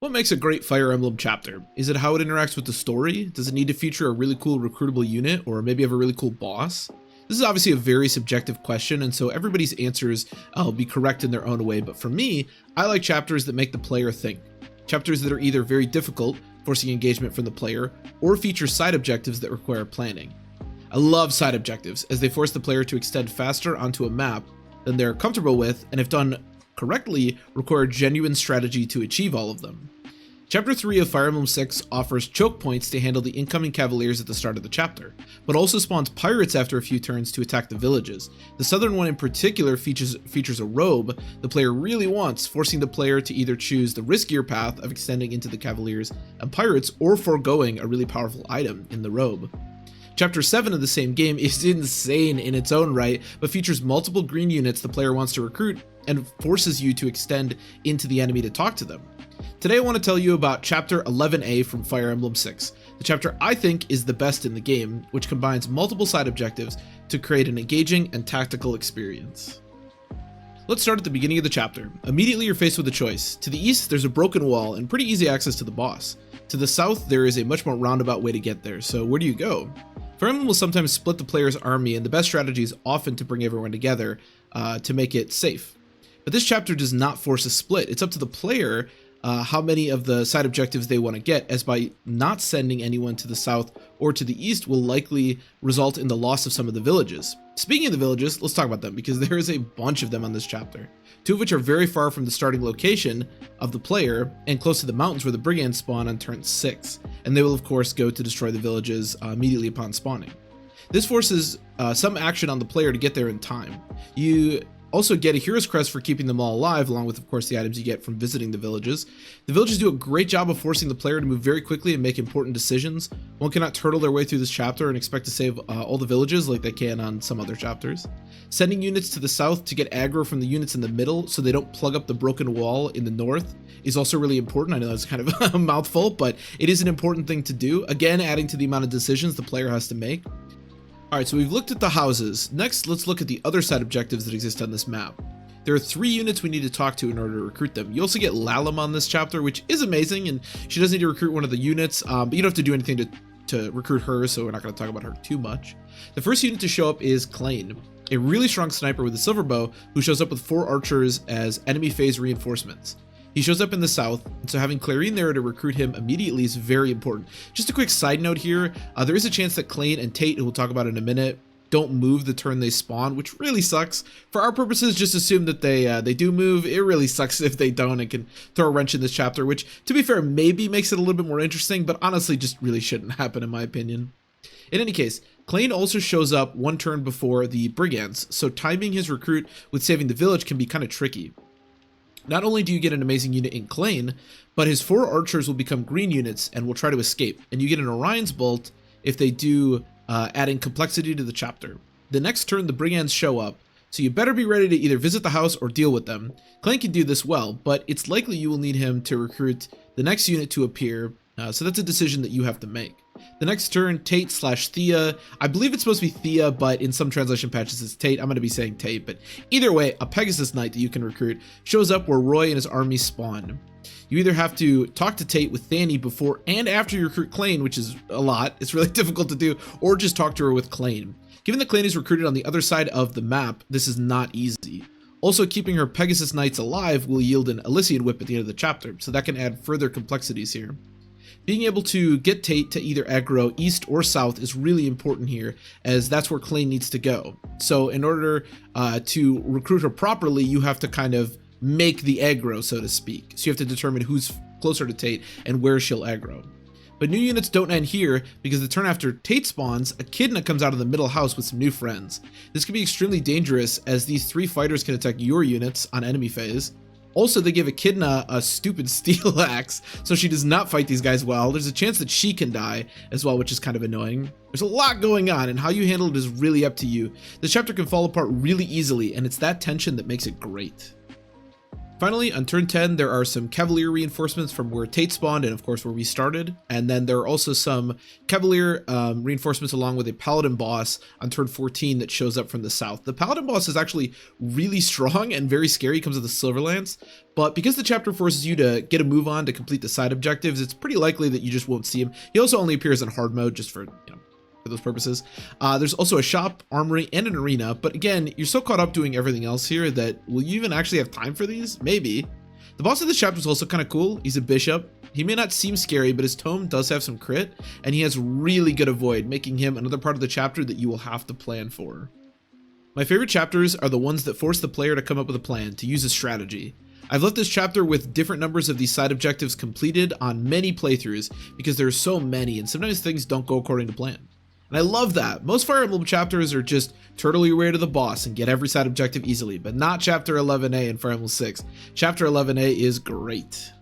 What makes a great Fire Emblem chapter? Is it how it interacts with the story? Does it need to feature a really cool recruitable unit or maybe have a really cool boss? This is obviously a very subjective question, and so everybody's answers will be correct in their own way, but for me, I like chapters that make the player think. Chapters that are either very difficult, forcing engagement from the player, or feature side objectives that require planning. I love side objectives, as they force the player to extend faster onto a map than they're comfortable with, and if done correctly, require genuine strategy to achieve all of them. Chapter 3 of Fire Emblem 6 offers choke points to handle the incoming cavaliers at the start of the chapter, but also spawns pirates after a few turns to attack the villages. The southern one in particular features a robe the player really wants, forcing the player to either choose the riskier path of extending into the cavaliers and pirates or foregoing a really powerful item in the robe. Chapter 7 of the same game is insane in its own right, but features multiple green units the player wants to recruit and forces you to extend into the enemy to talk to them. Today I want to tell you about Chapter 11A from Fire Emblem 6, the chapter I think is the best in the game, which combines multiple side objectives to create an engaging and tactical experience. Let's start at the beginning of the chapter. Immediately you're faced with a choice. To the east there's a broken wall and pretty easy access to the boss. To the south there is a much more roundabout way to get there, so where do you go? Fire Emblem will sometimes split the player's army, and the best strategy is often to bring everyone together to make it safe. But this chapter does not force a split. It's up to the player how many of the side objectives they want to get, as by not sending anyone to the south or to the east will likely result in the loss of some of the villages. Speaking of the villages, let's talk about them because there is a bunch of them on this chapter, two of which are very far from the starting location of the player and close to the mountains where the brigands spawn on turn 6, and they will of course go to destroy the villages immediately upon spawning. This forces some action on the player to get there in time. You also get a hero's crest for keeping them all alive, along with of course the items you get from visiting the villages. The villages do a great job of forcing the player to move very quickly and make important decisions. One cannot turtle their way through this chapter and expect to save all the villages like they can on some other chapters. Sending units to the south to get aggro from the units in the middle so they don't plug up the broken wall in the north is also really important. I know that's kind of a mouthful, but it is an important thing to do, again adding to the amount of decisions the player has to make. Alright, so we've looked at the houses. Next, let's look at the other side objectives that exist on this map. There are 3 units we need to talk to in order to recruit them. You also get Lalum on this chapter, which is amazing, and she does need to recruit one of the units, but you don't have to do anything to recruit her, so we're not going to talk about her too much. The first unit to show up is Klain, a really strong sniper with a silver bow who shows up with 4 archers as enemy phase reinforcements. He shows up in the south, and so having Clarine there to recruit him immediately is very important. Just a quick side note here, there is a chance that Klain and Tate, who we'll talk about in a minute, don't move the turn they spawn, which really sucks. For our purposes, just assume that they do move. It really sucks if they don't and can throw a wrench in this chapter, which, to be fair, maybe makes it a little bit more interesting, but honestly just really shouldn't happen in my opinion. In any case, Klain also shows up one turn before the brigands, so timing his recruit with saving the village can be kind of tricky. Not only do you get an amazing unit in Klain, but his 4 archers will become green units and will try to escape, and you get an Orion's Bolt if they do, adding complexity to the chapter. The next turn the brigands show up, so you better be ready to either visit the house or deal with them. Klain can do this well, but it's likely you will need him to recruit the next unit to appear, so that's a decision that you have to make. The next turn, Tate/Thea. I believe it's supposed to be Thea, but in some translation patches it's Tate. I'm going to be saying Tate, but either way, a Pegasus Knight that you can recruit shows up where Roy and his army spawn. You either have to talk to Tate with Thany before and after you recruit Klain, which is a lot. It's really difficult to do, or just talk to her with Klain. Given that Klain is recruited on the other side of the map, this is not easy. Also, keeping her Pegasus Knights alive will yield an Elysian Whip at the end of the chapter, so that can add further complexities here. Being able to get Tate to either aggro east or south is really important here, as that's where Klain needs to go. So in order to recruit her properly, you have to kind of make the aggro, so to speak. So you have to determine who's closer to Tate and where she'll aggro. But new units don't end here, because the turn after Tate spawns, Echidna comes out of the middle house with some new friends. This can be extremely dangerous, as these 3 fighters can attack your units on enemy phase. Also, they give Echidna a stupid steel axe, so she does not fight these guys well. There's a chance that she can die as well, which is kind of annoying. There's a lot going on, and how you handle it is really up to you. This chapter can fall apart really easily, and it's that tension that makes it great. Finally, on turn 10, there are some Cavalier reinforcements from where Tate spawned and of course where we started. And then there are also some Cavalier reinforcements along with a Paladin boss on turn 14 that shows up from the south. The Paladin boss is actually really strong and very scary. He comes with the Silver Lance, but because the chapter forces you to get a move on to complete the side objectives, it's pretty likely that you just won't see him. He also only appears in hard mode just for, for those purposes. There's also a shop, armory, and an arena, but again, you're so caught up doing everything else here that will you even actually have time for these? Maybe. The boss of this chapter is also kind of cool. He's a bishop. He may not seem scary, but his tome does have some crit, and he has really good avoid, making him another part of the chapter that you will have to plan for. My favorite chapters are the ones that force the player to come up with a plan, to use a strategy. I've left this chapter with different numbers of these side objectives completed on many playthroughs because there are so many and sometimes things don't go according to plan. And I love that. Most Fire Emblem chapters are just turtle your way to the boss and get every side objective easily, but not Chapter 11A in Fire Emblem 6. Chapter 11A is great.